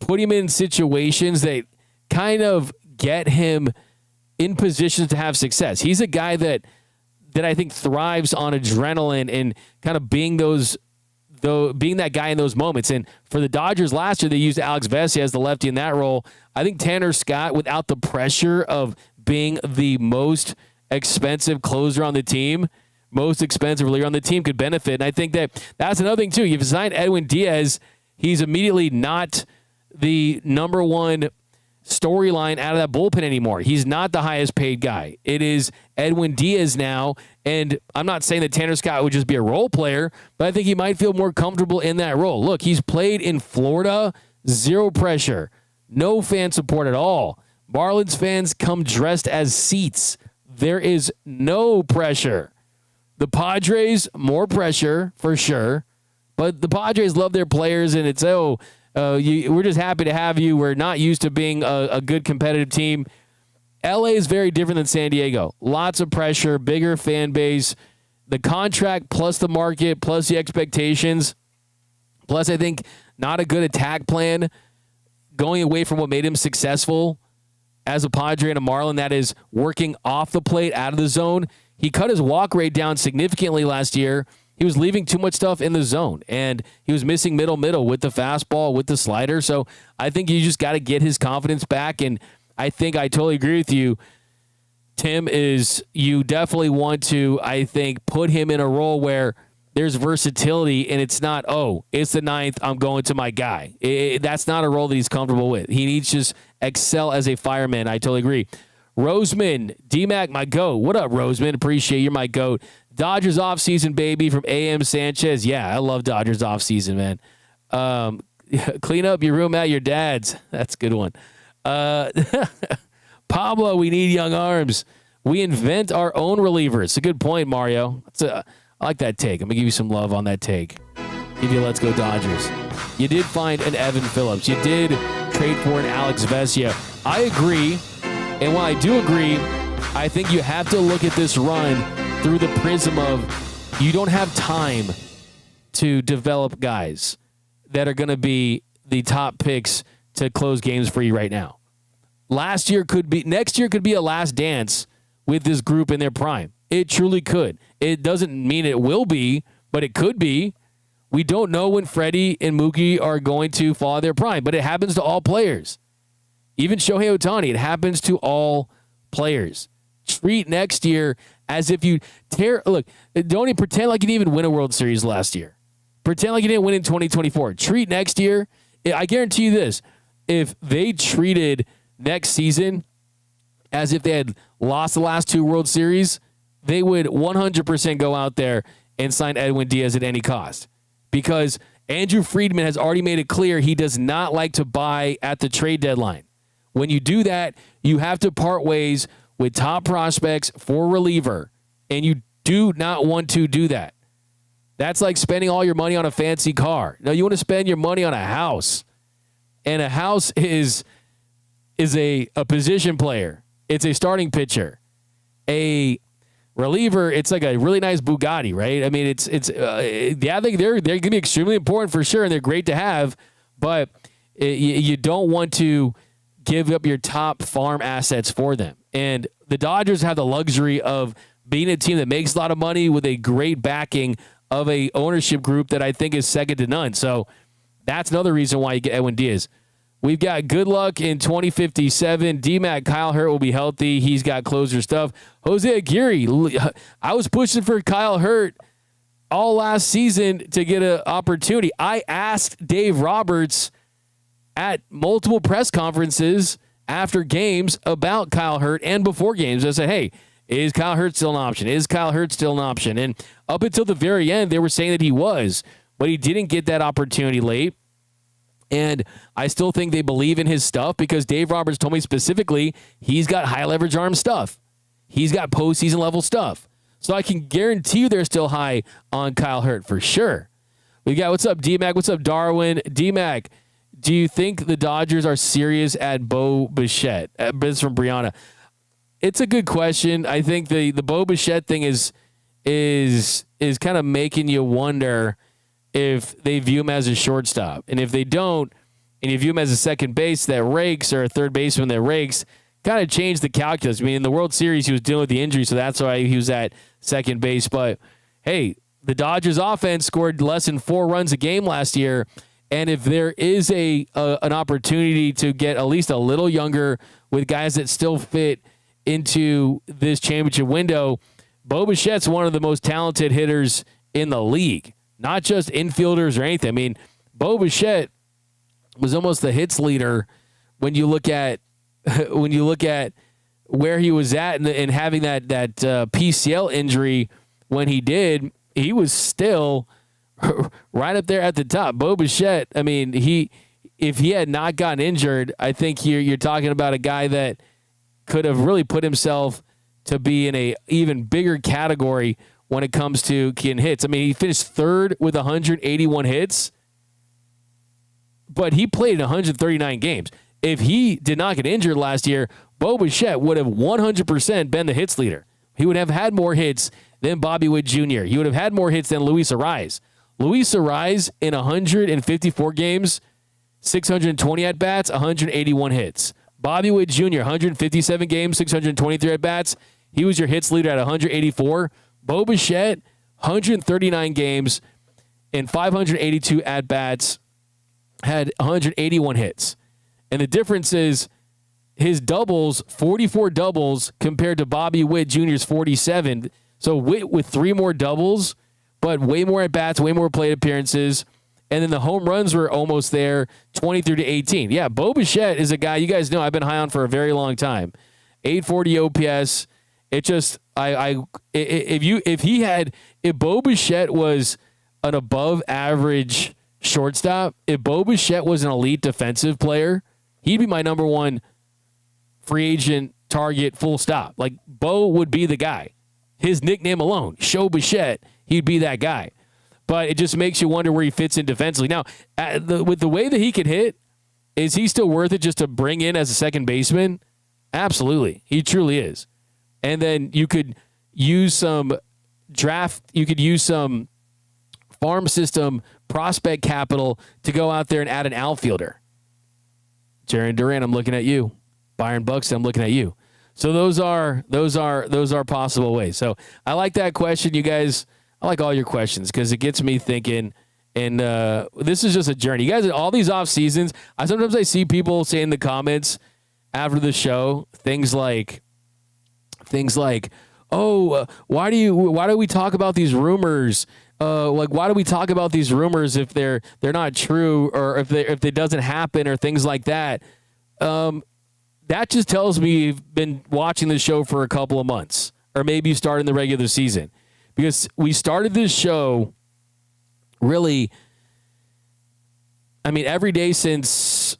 putting him in situations that kind of get him in positions to have success, he's a guy that I think thrives on adrenaline and kind of being that guy in those moments. And for the Dodgers last year, they used Alex Vesia as the lefty in that role. I think Tanner Scott, without the pressure of being the most expensive closer on the team, most expensive reliever on the team, could benefit. And I think that's another thing, too. You've signed Edwin Diaz. He's immediately not the number one storyline out of that bullpen anymore. He's not the highest paid guy. It is Edwin Diaz now. And I'm not saying that Tanner Scott would just be a role player, but I think he might feel more comfortable in that role. Look, he's played in Florida, zero pressure, no fan support at all. Marlins fans come dressed as seats. There is no pressure. The Padres, more pressure for sure, but the Padres love their players, and it's, we're just happy to have you. We're not used to being a good competitive team. LA is very different than San Diego. Lots of pressure, bigger fan base, the contract plus the market plus the expectations. Plus, I think not a good attack plan, going away from what made him successful as a Padre and a Marlin, that is working off the plate, out of the zone. He cut his walk rate down significantly last year, He was leaving too much stuff in the zone, and he was missing middle with the fastball, with the slider. So I think you just got to get his confidence back, and I think I totally agree with you, Tim, is you definitely want to, I think, put him in a role where there's versatility, and it's not, it's the ninth, I'm going to my guy. That's not a role that he's comfortable with. He needs to just excel as a fireman. I totally agree. Roseman, D-Mac, my GOAT. What up, Roseman? Appreciate you, my GOAT. Dodgers offseason, baby, from A.M. Sanchez. Yeah, I love Dodgers offseason, man. Clean up your room at your dad's. That's a good one. Pablo, we need young arms. We invent our own relievers. It's a good point, Mario. I like that take. I'm going to give you some love on that take. Give you a let's go Dodgers. You did find an Evan Phillips. You did trade for an Alex Vesia. I agree. And while I do agree, I think you have to look at this run through the prism of you don't have time to develop guys that are going to be the top picks to close games for you right now. Next year could be a last dance with this group in their prime. It truly could. It doesn't mean it will be, but it could be. We don't know when Freddie and Mookie are going to fall in their prime, but it happens to all players. Even Shohei Ohtani, it happens to all players. Treat next year as if you look, don't even pretend like you didn't even win a World Series last year. Pretend like you didn't win in 2024. Treat next year. I guarantee you this. If they treated next season as if they had lost the last two World Series, they would 100% go out there and sign Edwin Diaz at any cost. Because Andrew Friedman has already made it clear he does not like to buy at the trade deadline. When you do that, you have to part ways with top prospects for reliever, and you do not want to do that. That's like spending all your money on a fancy car. No, you want to spend your money on a house, and a house is a position player. It's a starting pitcher. A reliever, it's like a really nice Bugatti, right? I mean, I think they're going to be extremely important for sure, and they're great to have, but you don't want to give up your top farm assets for them. And the Dodgers have the luxury of being a team that makes a lot of money with a great backing of a ownership group that I think is second to none. So that's another reason why you get Edwin Diaz. We've got good luck in 2057. D-Mac, Kyle Hurt will be healthy. He's got closer stuff. Jose Aguirre, I was pushing for Kyle Hurt all last season to get an opportunity. I asked Dave Roberts at multiple press conferences after games about Kyle Hurt and before games. I said, hey, is Kyle Hurt still an option? Is Kyle Hurt still an option? And up until the very end, they were saying that he was, but he didn't get that opportunity late. And I still think they believe in his stuff because Dave Roberts told me specifically he's got high leverage arm stuff. He's got postseason level stuff. So I can guarantee you they're still high on Kyle Hurt for sure. We got, what's up, D-Mac? What's up, Darwin? D-Mac, do you think the Dodgers are serious at Bo Bichette? This from Brianna. It's a good question. I think the Bo Bichette thing is kind of making you wonder if they view him as a shortstop. And if they don't, and you view him as a second base that rakes or a third baseman that rakes, kind of change the calculus. I mean, in the World Series, he was dealing with the injury, so that's why he was at second base. But, hey, the Dodgers offense scored less than 4 runs a game last year. And if there is an opportunity to get at least a little younger with guys that still fit into this championship window, Bo Bichette's one of the most talented hitters in the league, not just infielders or anything. I mean, Bo Bichette was almost the hits leader when you look at where he was at and having that PCL injury when he did. He was still right up there at the top. Bo Bichette, I mean, if he had not gotten injured, I think you're talking about a guy that could have really put himself to be in a even bigger category when it comes to getting hits. I mean, he finished third with 181 hits, but he played in 139 games. If he did not get injured last year, Bo Bichette would have 100% been the hits leader. He would have had more hits than Bobby Witt Jr. He would have had more hits than Luis Arraez. Luis Arraez in 154 games, 620 at-bats, 181 hits. Bobby Witt Jr., 157 games, 623 at-bats. He was your hits leader at 184. Bo Bichette 139 games and 582 at-bats, had 181 hits. And the difference is his doubles, 44 doubles compared to Bobby Witt Jr.'s 47. So Witt with 3 more doubles, but way more at-bats, way more plate appearances. And then the home runs were almost there, 23-18. Yeah, Bo Bichette is a guy you guys know I've been high on for a very long time. 840 OPS. It just if Bo Bichette was an above average shortstop, if Bo Bichette was an elite defensive player, he'd be my number one free agent target, full stop. Like, Bo would be the guy. His nickname alone, Show Bichette, he'd be that guy. But it just makes you wonder where he fits in defensively. Now, with the way that he can hit, is he still worth it just to bring in as a second baseman? Absolutely. He truly is. And then you could use some farm system prospect capital to go out there and add an outfielder. Jaron Duran, I'm looking at you. Byron Buxton, I'm looking at you. So those are possible ways. So I like that question, you guys. I like all your questions because it gets me thinking. And this is just a journey. You guys, all these off seasons, sometimes I see people say in the comments after the show things like, oh, why do we talk about these rumors? Why do we talk about these rumors if they're not true, or if it doesn't happen, or things like that? That just tells me you've been watching the show for a couple of months, or maybe you started in the regular season, because we started this show really, every day since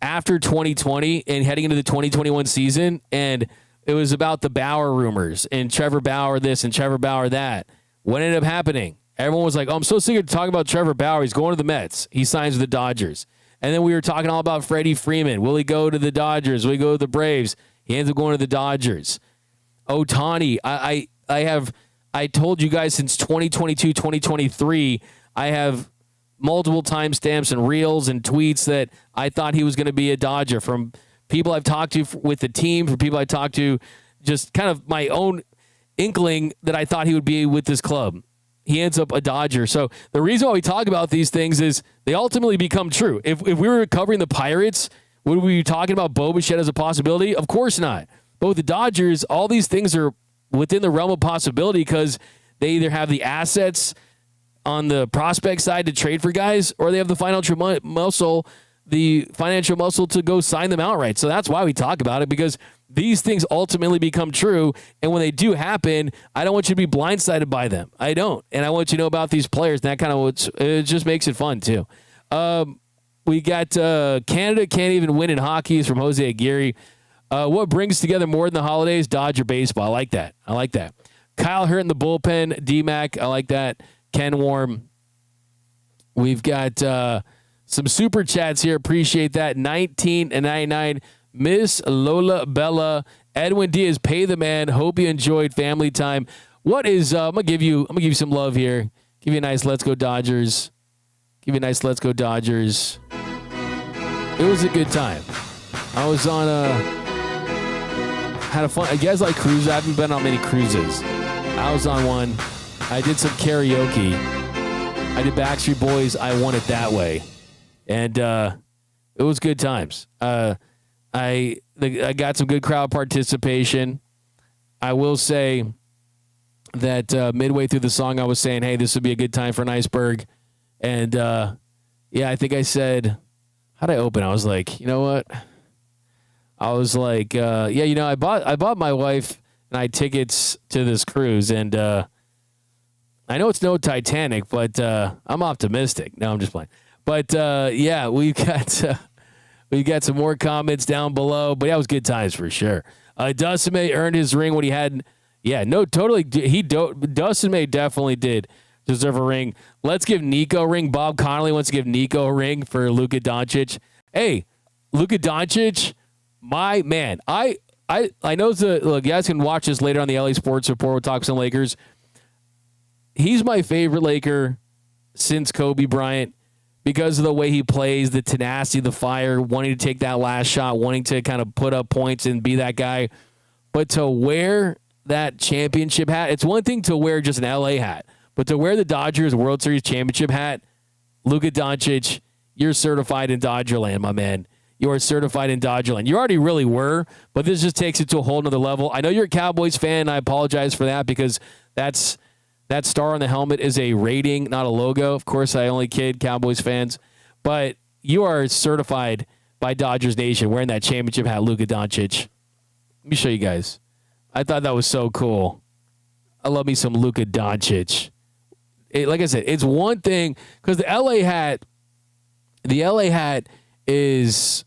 after 2020 and heading into the 2021 season, and it was about the Bauer rumors and Trevor Bauer this and Trevor Bauer that. What ended up happening? Everyone was like, oh, I'm so sick of talking about Trevor Bauer. He's going to the Mets. He signs with the Dodgers. And then we were talking all about Freddie Freeman. Will he go to the Dodgers? Will he go to the Braves? He ends up going to the Dodgers. Ohtani, I told you guys since 2022, 2023, I have multiple timestamps and reels and tweets that I thought he was going to be a Dodger, from people I've talked to with the team, from people I talked to, just kind of my own inkling that I thought he would be with this club. He ends up a Dodger. So the reason why we talk about these things is they ultimately become true. If we were covering the Pirates, would we be talking about Bo Bichette as a possibility? Of course not. But with the Dodgers, all these things are within the realm of possibility because they either have the assets on the prospect side to trade for guys, or they have the financial muscle to go sign them outright. So that's why we talk about it, because these things ultimately become true. And when they do happen, I don't want you to be blindsided by them. I don't. And I want you to know about these players. And that kind of, it just makes it fun too. We got Canada can't even win in hockey is from Jose Aguirre. What brings together more than the holidays? Dodger baseball. I like that. Kyle Hurt in the bullpen. D-Mac. I like that. Ken Warm. We've got some super chats here. Appreciate that. 19.99. Miss Lola Bella. Edwin Diaz, pay the man. Hope you enjoyed family time. What is I'm gonna give you some love here. Give you a nice let's go Dodgers. It was a good time. I was on had a fun. You guys like cruises? I haven't been on many cruises. I was on one. I did some karaoke. I did Backstreet Boys, I Want It That Way. And it was good times. I got some good crowd participation. I will say that midway through the song, I was saying, hey, this would be a good time for an iceberg. And, I think I said, how'd I open? I was like, you know what? I was like, I bought my wife and I tickets to this cruise. And I know it's no Titanic, but I'm optimistic. No, I'm just playing. But, we got some more comments down below. But that was good times for sure. Dustin May earned his ring when he had. Yeah, no, totally. Dustin May definitely did deserve a ring. Let's give Nico a ring. Bob Connolly wants to give Nico a ring for Luka Doncic. Hey, Luka Doncic, my man. I know look, you guys can watch this later on the LA Sports Report. We'll talk some Lakers. He's my favorite Laker since Kobe Bryant because of the way he plays, the tenacity, the fire, wanting to take that last shot, wanting to kind of put up points and be that guy. But to wear that championship hat, it's one thing to wear just an LA hat. But to wear the Dodgers World Series championship hat, Luka Doncic, you're certified in Dodgerland, my man. You are certified in Dodgerland. You already really were, but this just takes it to a whole nother level. I know you're a Cowboys fan, and I apologize for that because that star on the helmet is a rating, not a logo. Of course, I only kid Cowboys fans. But you are certified by Dodgers Nation wearing that championship hat, Luka Doncic. Let me show you guys. I thought that was so cool. I love me some Luka Doncic. Like I said, it's one thing because the LA hat is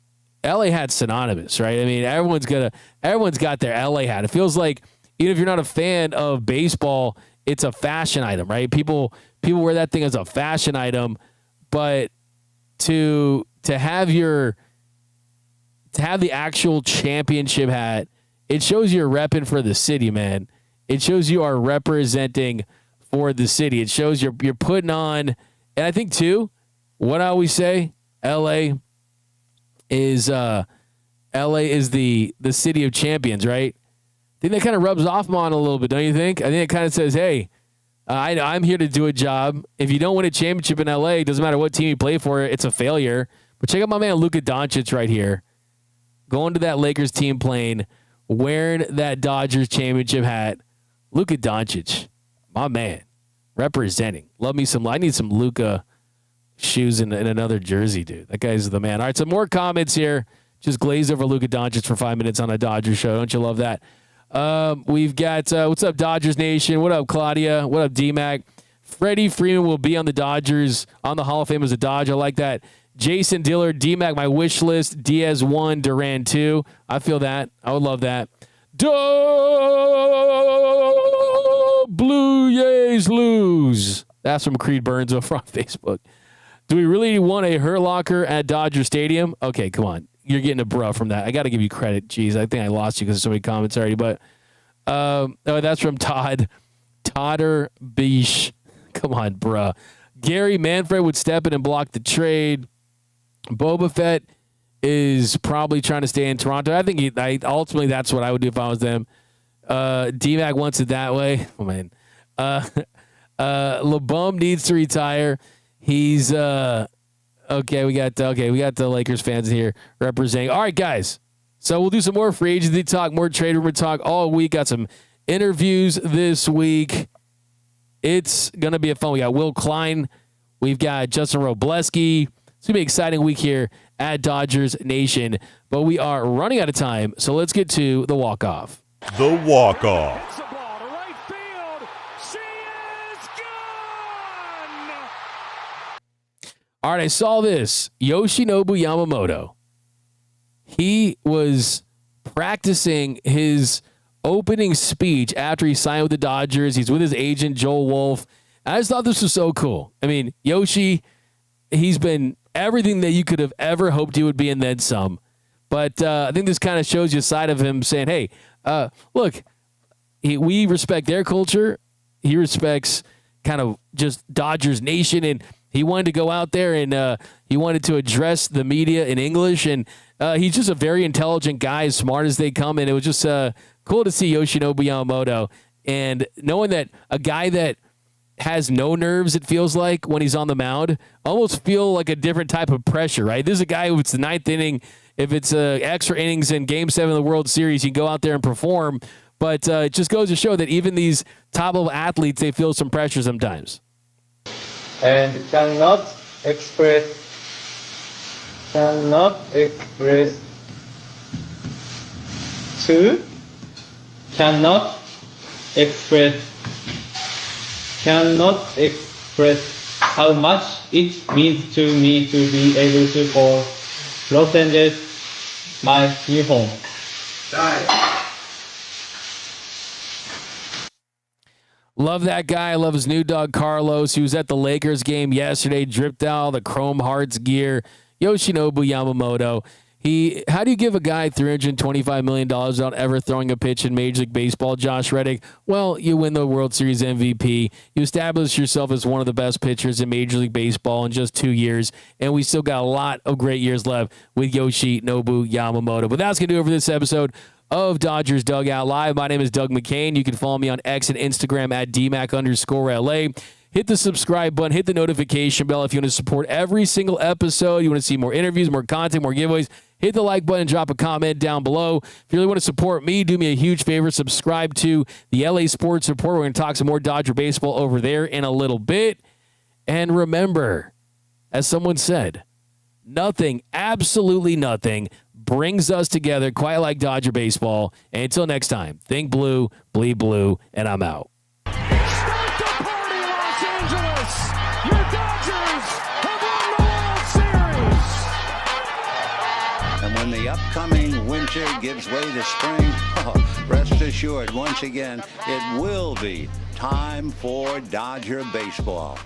synonymous, right? I mean, everyone's got their LA hat. It feels like even if you're not a fan of baseball, it's a fashion item, right? People wear that thing as a fashion item, but to have the actual championship hat, it shows you're repping for the city, man. It shows you are representing for the city. It shows you're putting on, and I think too, what I always say, LA is the city of champions, right? I think that kind of rubs off on a little bit, don't you think? I think it kind of says, hey, I'm here to do a job. If you don't win a championship in LA, it doesn't matter what team you play for, it's a failure. But check out my man Luka Doncic right here, going to that Lakers team plane, wearing that Dodgers championship hat. Luka Doncic, my man, representing. Love me some. I need some Luka shoes in another jersey, dude. That guy's the man. All right, some more comments here. Just glazed over Luka Doncic for 5 minutes on a Dodgers show. Don't you love that? We've got, what's up, Dodgers Nation? What up, Claudia? What up, D-Mac? Freddie Freeman will be on the Dodgers, on the Hall of Fame as a Dodger. I like that. Jason Dillard, D-Mac, my wish list. Diaz 1, Duran 2. I feel that. I would love that. Blue Jays lose. That's from Creed Burns over on Facebook. Do we really want a Hurt Locker at Dodger Stadium? Okay, come on. You're getting a bruh from that. I got to give you credit. Jeez, I think I lost you because of so many comments already. But that's from Todd. Todder Beesh. Come on, bruh. Gary Manfred would step in and block the trade. Boba Fett is probably trying to stay in Toronto. I think ultimately that's what I would do if I was them. D-Mac wants it that way. Oh, man. LeBum needs to retire. He's okay. We got the Lakers fans here representing. All right, guys. So we'll do some more free agency talk, more trade rumor talk all week. Got some interviews this week. It's gonna be a fun. We got Will Klein. We've got Justin Robleski. It's gonna be an exciting week here at Dodgers Nation. But we are running out of time, so let's get to the walk off. The walk-off. Hits the ball to right field. She is gone! All right, I saw this. Yoshinobu Yamamoto. He was practicing his opening speech after he signed with the Dodgers. He's with his agent, Joel Wolf. I just thought this was so cool. I mean, Yoshi, he's been everything that you could have ever hoped he would be and then some. But I think this kind of shows you a side of him saying, hey, look, we respect their culture. He respects kind of just Dodgers Nation, and he wanted to go out there and he wanted to address the media in English. And he's just a very intelligent guy, as smart as they come. And it was just cool to see Yoshinobu Yamamoto. And knowing that a guy that has no nerves, it feels like, when he's on the mound, almost feel like a different type of pressure, right? This is a guy who, it's the ninth inning, if it's extra innings in Game 7 of the World Series, you go out there and perform. But it just goes to show that even these top-level athletes, they feel some pressure sometimes. And cannot express how much it means to me to be able to call Los Angeles my new home. Love that guy. I love his new dog, Carlos. He was at the Lakers game yesterday, dripped out the Chrome Hearts gear. Yoshinobu Yamamoto. How do you give a guy $325 million without ever throwing a pitch in Major League Baseball, Josh Reddick? Well, you win the World Series MVP. You establish yourself as one of the best pitchers in Major League Baseball in just 2 years, and we still got a lot of great years left with Yoshinobu Yamamoto. But that's going to do it for this episode of Dodgers Dugout Live. My name is Doug McKain. You can follow me on X and Instagram at DMac_LA. hit the subscribe button, hit the notification bell if you want to support every single episode. You want to see more interviews, more content, more giveaways. Hit the like button, drop a comment down below. If you really want to support me, do me a huge favor. Subscribe to the LA Sports Report. We're going to talk some more Dodger baseball over there in a little bit. And remember, as someone said, nothing, absolutely nothing, brings us together quite like Dodger baseball. And until next time, think blue, bleed blue, and I'm out. Start the party, Los Angeles! Your Dodgers have won the World Series! And when the upcoming winter gives way to spring, rest assured, once again, it will be time for Dodger baseball.